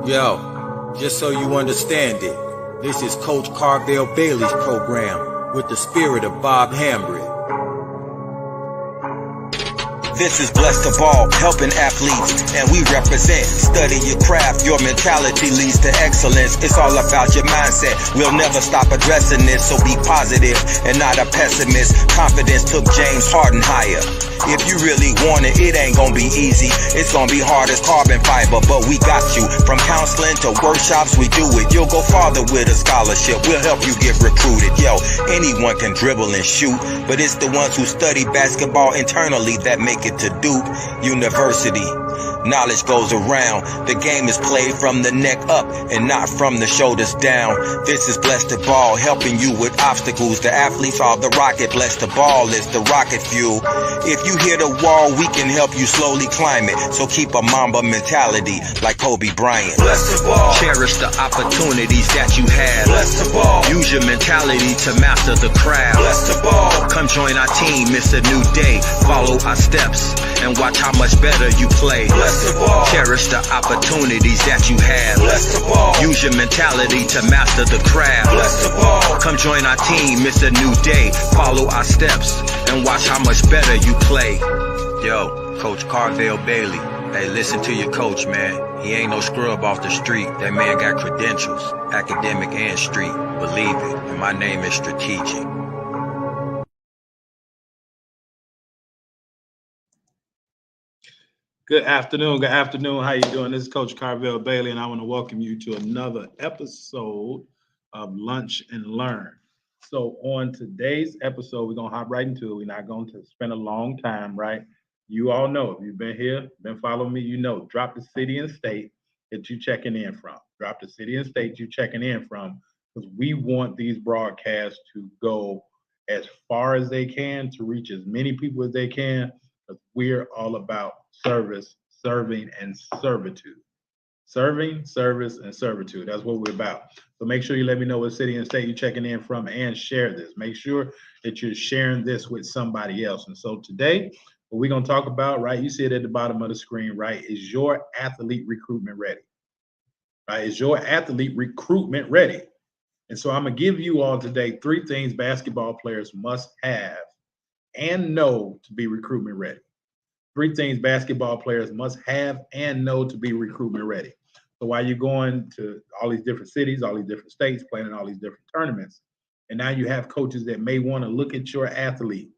Yo, just so you understand it, this is Coach Carvel Bailey's program with the spirit of Bob Hambry. This is Blessed to Ball, helping athletes, and we represent. Study your craft, your mentality leads to excellence. It's all about your mindset. We'll never stop addressing this, so be positive and not a pessimist. Confidence took James Harden higher. If you really want it, it ain't gonna be easy. It's gonna be hard as carbon fiber, but we got you. From counseling to workshops, we do it. You'll go farther with a scholarship. We'll help you get recruited. Yo, anyone can dribble and shoot, but it's the ones who study basketball internally that make it to Duke University. Knowledge goes around. The game is played from the neck up and not from the shoulders down. This is Blessed to Ball, helping you with obstacles. The athletes are the rocket. Blessed to Ball is the rocket fuel. If you hit a wall, we can help you slowly climb it. So keep a Mamba mentality like Kobe Bryant. Blessed to Ball. Cherish the opportunities that you have. Blessed to Ball. Use your mentality to master the craft. Blessed to Ball. Come join our team, it's a new day. Follow our steps and watch how much better you play. Blessed to Ball. Cherish the opportunities that you have. Blessed to Ball. Use your mentality to master the craft. Blessed to Ball. Come join our team, it's a new day. Follow our steps and watch how much better you play. Yo, Coach Carvel Bailey. Hey, listen to your coach, man. He ain't no scrub off the street. That man got credentials, academic and street. Believe it, and my name is Strategic. Good afternoon. Good afternoon. How you doing? This is Coach Carvel Bailey, and I want to welcome you to another episode of Lunch and Learn. So on today's episode, we're going to hop right into it. We're not going to spend a long time, right? You all know, if you've been here, been following me, you know, drop the city and state that you're checking in from. Drop the city and state you're checking in from, because we want these broadcasts to go as far as they can, to reach as many people as they can, because we're all about service, serving, and servitude. Serving, service, and servitude. That's what we're about. So make sure you let me know what city and state you're checking in from and share this. Make sure that you're sharing this with somebody else. And so today, what we're going to talk about, right, you see it at the bottom of the screen, right, is your athlete recruitment ready? Right, is your athlete recruitment ready? And so I'm going to give you all today 3 things basketball players must have and know to be recruitment ready. 3 things basketball players must have and know to be recruitment ready. So while you're going to all these different cities, all these different states, playing in all these different tournaments, and now you have coaches that may want to look at your athlete,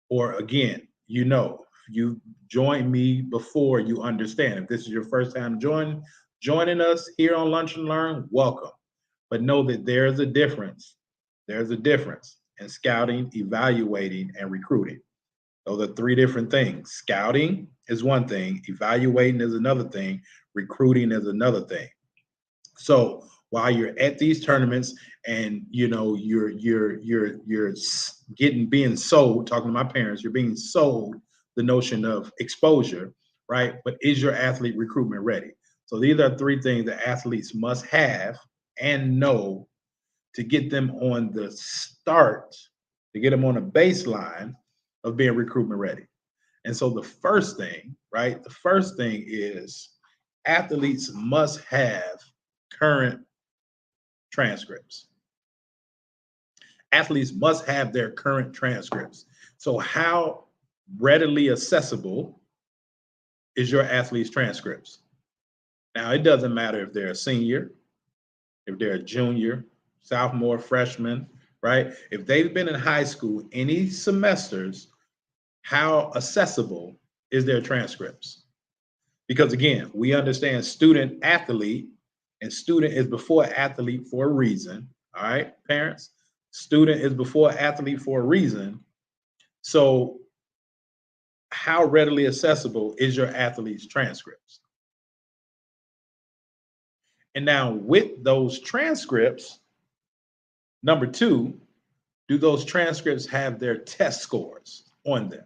or again, you know, you joined me before, you understand. If this is your first time joining us here on Lunch and Learn, welcome. But know that there's a difference. There's a difference in scouting, evaluating, and recruiting. Those are 3 different things. Scouting is one thing, evaluating is another thing, recruiting is another thing. So while you're at these tournaments and you know you're being sold, talking to my parents, you're being sold the notion of exposure, right? But is your athlete recruitment ready? So these are 3 things that athletes must have and know to get them on the start, to get them on a baseline of being recruitment ready. And so the first thing, right? The first thing is athletes must have current transcripts. Athletes must have their current transcripts. So how readily accessible is your athlete's transcripts? Now, it doesn't matter if they're a senior, if they're a junior, sophomore, freshman, right? If they've been in high school any semesters, how accessible is their transcripts? Because again, we understand student athlete, and student is before athlete for a reason. All right, parents, student is before athlete for a reason. So how readily accessible is your athlete's transcripts? And now with those transcripts, number 2, do those transcripts have their test scores on them?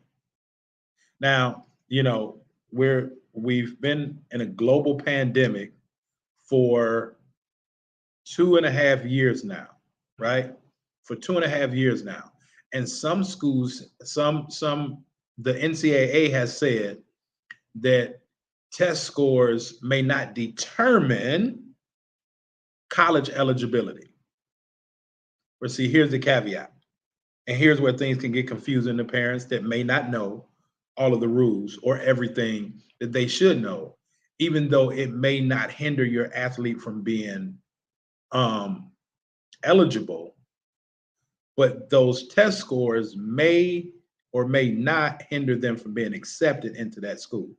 Now, you know, we've been in a global pandemic for 2.5 years now, right? For 2.5 years now. And some schools, the NCAA has said that test scores may not determine college eligibility. But see, here's the caveat. And here's where things can get confusing to parents that may not know all of the rules or everything that they should know, even though it may not hinder your athlete from being eligible. But those test scores may or may not hinder them from being accepted into that school.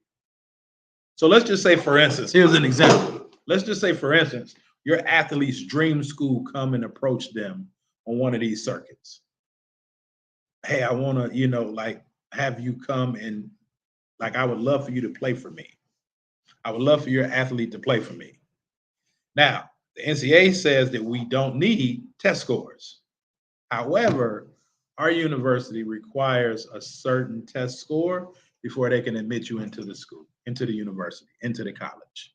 So let's just say, for instance, here's an example. Let's just say, for instance, your athlete's dream school come and approach them on one of these circuits. Hey, I want to, like, have you come and, like, I would love for you to play for me. I would love for your athlete to play for me. Now, the NCAA says that we don't need test scores. However, our university requires a certain test score before they can admit you into the school, into the university, into the college.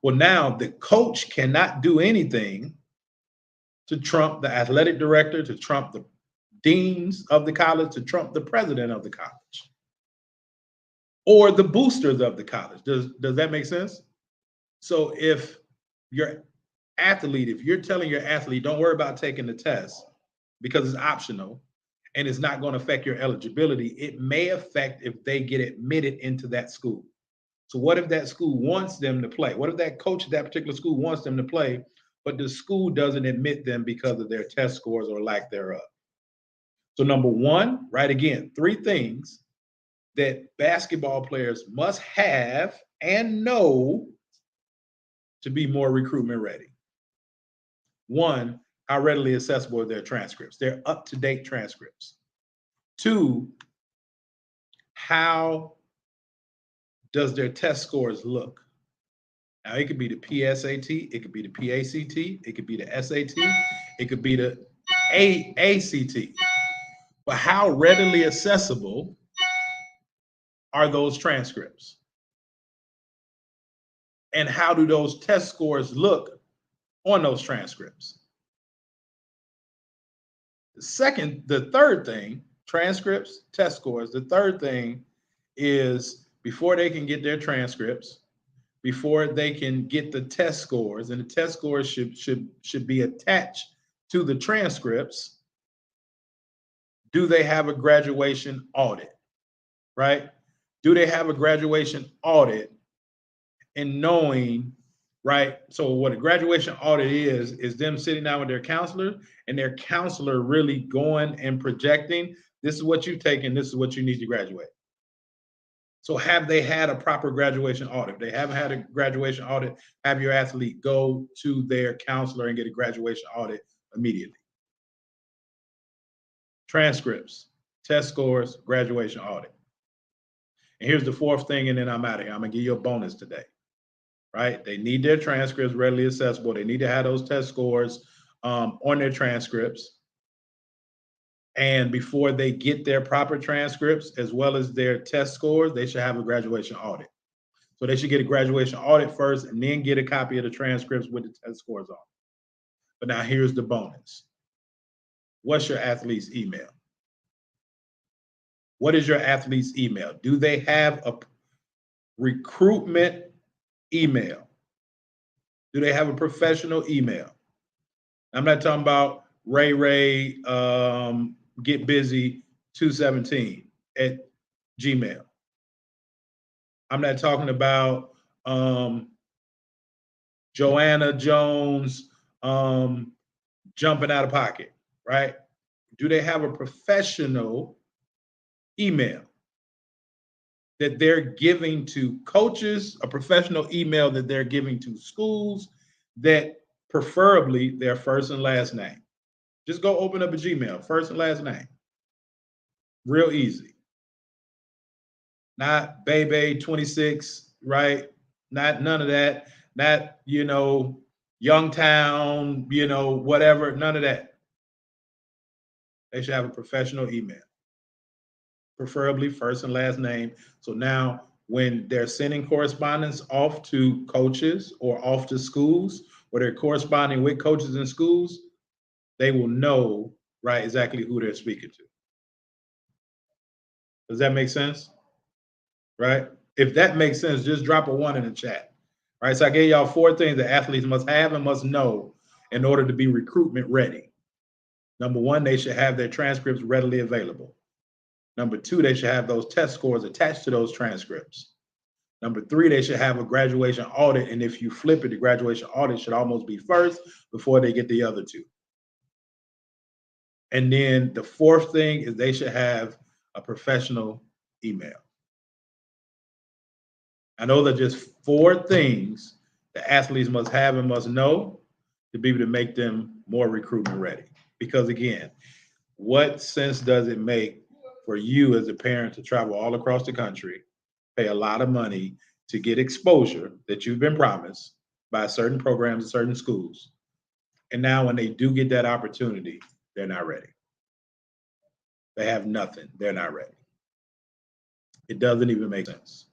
Well, now the coach cannot do anything to trump the athletic director, to trump the deans of the college, to trump the president of the college, or the boosters of the college. Does that make sense? So if your athlete, if you're telling your athlete, don't worry about taking the test because it's optional and it's not going to affect your eligibility, it may affect if they get admitted into that school. So what if that school wants them to play? What if that coach at that particular school wants them to play, but the school doesn't admit them because of their test scores or lack thereof? So number one, right, again, 3 things that basketball players must have and know to be more recruitment ready. 1, how readily accessible are their transcripts? They're up-to-date transcripts. 2, how does their test scores look? Now, it could be the PSAT, it could be the PACT, it could be the SAT, it could be the ACT. But how readily accessible are those transcripts? And how do those test scores look on those transcripts? The third thing, transcripts, test scores. The third thing is before they can get their transcripts, before they can get the test scores, and the test scores should be attached to the transcripts, do they have a graduation audit, right? Do they have a graduation audit and knowing, right? So what a graduation audit is them sitting down with their counselor and their counselor really going and projecting, this is what you've taken, this is what you need to graduate. So have they had a proper graduation audit? If they haven't had a graduation audit, have your athlete go to their counselor and get a graduation audit immediately. Transcripts, test scores, graduation audit. And here's the 4th thing, and then I'm out of here. I'm gonna give you a bonus today, right? They need their transcripts readily accessible. They need to have those test scores on their transcripts. And before they get their proper transcripts, as well as their test scores, they should have a graduation audit. So they should get a graduation audit first and then get a copy of the transcripts with the test scores on. But now here's the bonus. What's your athlete's email? What is your athlete's email? Do they have a recruitment email? Do they have a professional email? I'm not talking about Ray Get Busy 217 at Gmail. I'm not talking about Joanna Jones jumping out of pocket, right? Do they have a professional email that they're giving to coaches, a professional email that they're giving to schools, that preferably their first and last name? Just go open up a Gmail, first and last name. Real easy. Not Bebe 26, right? Not none of that. Not, Youngtown, whatever, none of that. They should have a professional email, preferably first and last name. So now when they're sending correspondence off to coaches or off to schools, or they're corresponding with coaches in schools, they will know, right, exactly who they're speaking to. Does that make sense? Right? If that makes sense, just drop a 1 in the chat. All right, so I gave y'all 4 things that athletes must have and must know in order to be recruitment ready. Number 1, they should have their transcripts readily available. Number 2, they should have those test scores attached to those transcripts. Number 3, they should have a graduation audit, and if you flip it, the graduation audit should almost be first before they get the other 2. And then the 4th thing is they should have a professional email. I know that just 4 things that athletes must have and must know to be able to make them more recruitment ready. Because again, what sense does it make for you as a parent to travel all across the country, pay a lot of money to get exposure that you've been promised by certain programs and certain schools, and now when they do get that opportunity, they're not ready. They have nothing. They're not ready. It doesn't even make sense.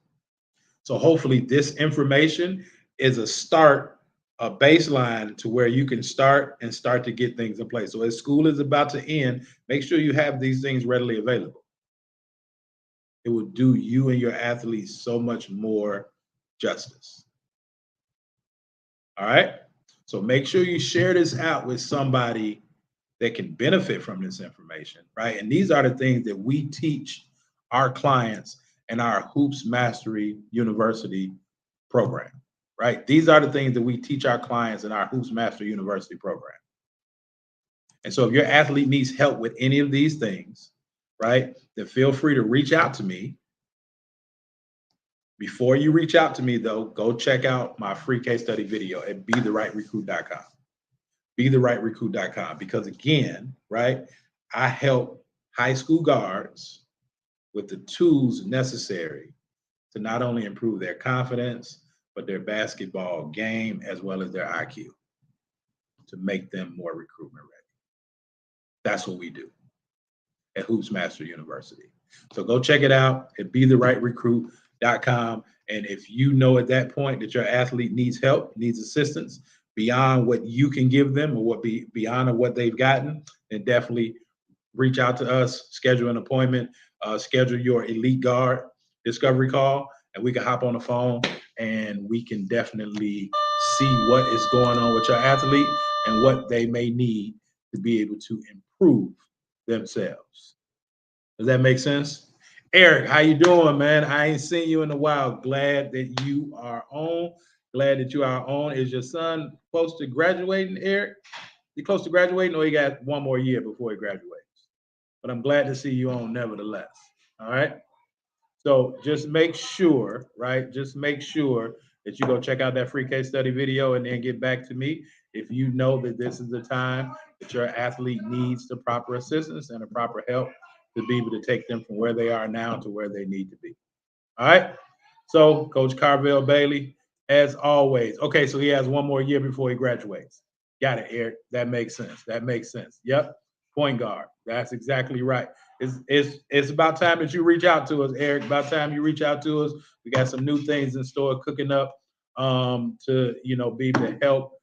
So hopefully this information is a start, a baseline to where you can start to get things in place. So as school is about to end, make sure you have these things readily available. It will do you and your athletes so much more justice. All right? So make sure you share this out with somebody that can benefit from this information, right? And these are the things that we teach our clients in our Hoops Mastery University program, right? These are the things that we teach our clients in our Hoops Mastery University program. And so if your athlete needs help with any of these things, right, then feel free to reach out to me. Before you reach out to me, though, go check out my free case study video at BeTheRightRecruit.com. BeTheRightRecruit.com, because again, right, I help high school guards with the tools necessary to not only improve their confidence, but their basketball game as well as their IQ to make them more recruitment ready. That's what we do at Hoops Master University. So go check it out at BeTheRightRecruit.com. And if you know at that point that your athlete needs help, needs assistance beyond what you can give them or beyond what they've gotten, then definitely reach out to us, schedule an appointment, schedule your elite guard discovery call, and we can hop on the phone and we can definitely see what is going on with your athlete and what they may need to be able to improve themselves. Does that make sense? Eric, how you doing, man? I ain't seen you in a while. Glad that you are on. Glad that you are on. Is your son close to graduating, Eric? You close to graduating, or he got one more year before he graduates? But I'm glad to see you on nevertheless. All right. So just make sure, right? Just make sure that you go check out that free case study video and then get back to me if you know that this is the time that your athlete needs the proper assistance and the proper help to be able to take them from where they are now to where they need to be. All right. So Coach Carvel Bailey, as always. Okay, so he has one more year before he graduates. Got it, Eric. That makes sense. That makes sense. Yep. Point guard. That's exactly right. It's about time that you reach out to us, Eric. About time you reach out to us. We got some new things in store cooking up to be able to help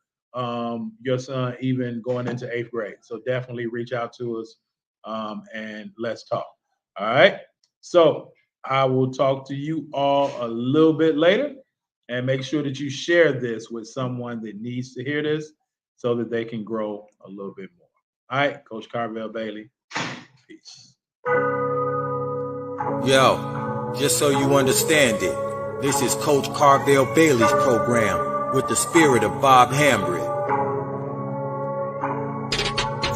your son even going into 8th grade. So definitely reach out to us and let's talk. All right. So I will talk to you all a little bit later, and make sure that you share this with someone that needs to hear this so that they can grow a little bit more. All right, Coach Carvel Bailey. Peace. Yo, just so you understand it, this is Coach Carvel Bailey's program with the spirit of Bob Hambry.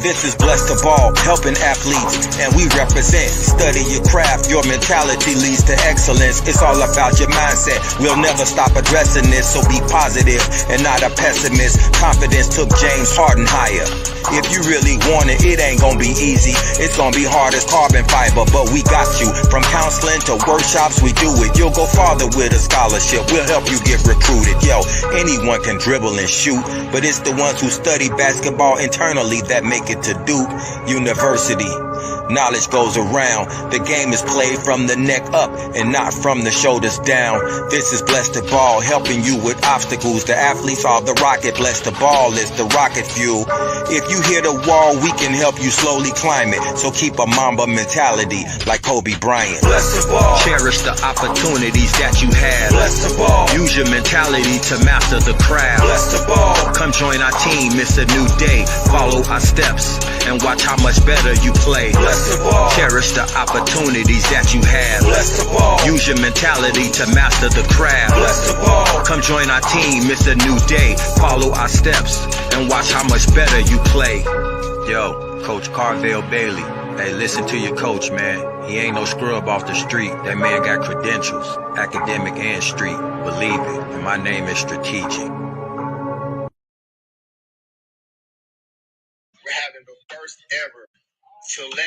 This is Blessed to Ball, helping athletes, and we represent. Study your craft, your mentality leads to excellence. It's all about your mindset. We'll never stop addressing this, so be positive and not a pessimist. Confidence took James Harden higher. If you really want it, it ain't gonna be easy. It's gonna be hard as carbon fiber, but we got you. From counseling to workshops, we do it. You'll go farther with a scholarship. We'll help you get recruited. Yo, anyone can dribble and shoot, but it's the ones who study basketball internally that make it to Duke University. Knowledge goes around. The game is played from the neck up and not from the shoulders down. This is Bless the Ball, helping you with obstacles. The athletes are the rocket. Bless the Ball is the rocket fuel. If you hit a wall, we can help you slowly climb it. So keep a Mamba mentality like Kobe Bryant. Bless the ball. Cherish the opportunities that you have. Bless the ball. Use your mentality to master the craft. Bless the ball. Come join our team, it's a new day. Follow our steps and watch how much better you play. Bless the ball. Cherish the opportunities that you have. Bless the ball. Use your mentality to master the craft. Bless the ball. Come join our team, it's a new day. Follow our steps and watch how much better you play. Yo, Coach Carvel Bailey. Hey, listen to your coach, man. He ain't no scrub off the street. That man got credentials, academic and street. Believe it, and my name is Strategic. We're having the first ever celebrity